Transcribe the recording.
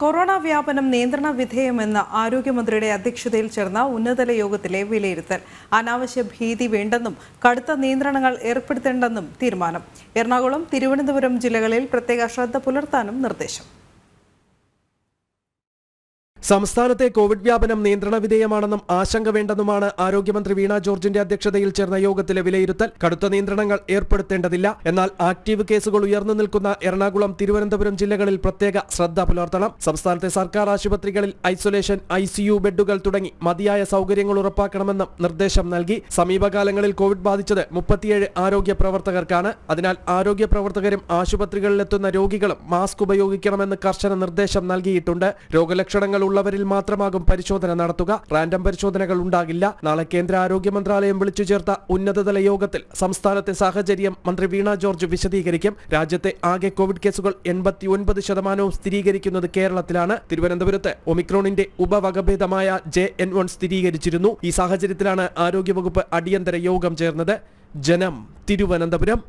Corona വ്യാപനം നിയന്ത്രണ വിധേയമെന്ന ആരോഗ്യമന്ത്രിയുടെ അധ്യക്ഷതയിൽ ചേർന്ന ഉന്നതതല യോഗത്തിലെ വിലയിരുത്തൽ. അനാവശ്യ ഭീതി വേണ്ടെന്നും കടുത്ത നിയന്ത്രണങ്ങൾ ഏർപ്പെടുത്തേണ്ടെന്നും തീരുമാനം. എറണാകുളം, തിരുവനന്തപുരം ജില്ലകളിൽ പ്രത്യേക ശ്രദ്ധ പുലർത്താനും നിർദ്ദേശം. സംസ്ഥാനത്തെ കോവിഡ് വ്യാപനം നിയന്ത്രണ വിധേയമാണെന്നും ആശങ്ക വേണ്ടെന്നുമാണ് ആരോഗ്യമന്ത്രി വീണ ജോർജിന്റെ അധ്യക്ഷതയിൽ ചേർന്ന യോഗത്തിലെ വിലയിരുത്തൽ. കടുത്ത നിയന്ത്രണങ്ങൾ ഏർപ്പെടുത്തേണ്ടതില്ല. എന്നാൽ ആക്റ്റീവ് കേസുകൾ ഉയർന്നു നിൽക്കുന്ന എറണാകുളം, തിരുവനന്തപുരം ജില്ലകളിൽ പ്രത്യേക ശ്രദ്ധ പുലർത്തണം. സംസ്ഥാനത്തെ സർക്കാർ ആശുപത്രികളിൽ ഐസൊലേഷൻ, ICU ബെഡുകൾ തുടങ്ങി മതിയായ സൗകര്യങ്ങൾ ഉറപ്പാക്കണമെന്നും നിർദ്ദേശം നൽകി. സമീപകാലങ്ങളിൽ കോവിഡ് ബാധിച്ചത് 37 ആരോഗ്യ പ്രവർത്തകർക്കാണ്. അതിനാൽ ആരോഗ്യ പ്രവർത്തകരും ആശുപത്രികളിലെത്തുന്ന രോഗികളും മാസ്ക് ഉപയോഗിക്കണമെന്ന് കർശന നിർദ്ദേശം നൽകിയിട്ടുണ്ട്. രോഗലക്ഷണങ്ങൾ ഉള്ളവരിൽ മാത്രമാകും പരിശോധന നടത്തുക. റാൻഡം പരിശോധനകൾ ഉണ്ടാകില്ല. നാളെ കേന്ദ്ര ആരോഗ്യ മന്ത്രാലയം വിളിച്ചു ചേർത്ത ഉന്നതതല യോഗത്തിൽ സംസ്ഥാനത്തെ സാഹചര്യം മന്ത്രി വീണ ജോർജ് വിശദീകരിക്കും. രാജ്യത്തെ ആകെ കോവിഡ് കേസുകൾ 89% സ്ഥിരീകരിക്കുന്നത് കേരളത്തിലാണ്. തിരുവനന്തപുരത്ത് ഒമിക്രോണിന്റെ ഉപവകഭേദമായ JN1 സ്ഥിരീകരിച്ചിരുന്നു. ഈ സാഹചര്യത്തിലാണ് ആരോഗ്യവകുപ്പ് അടിയന്തര യോഗം ചേർന്നത്. ജനം, തിരുവനന്തപുരം.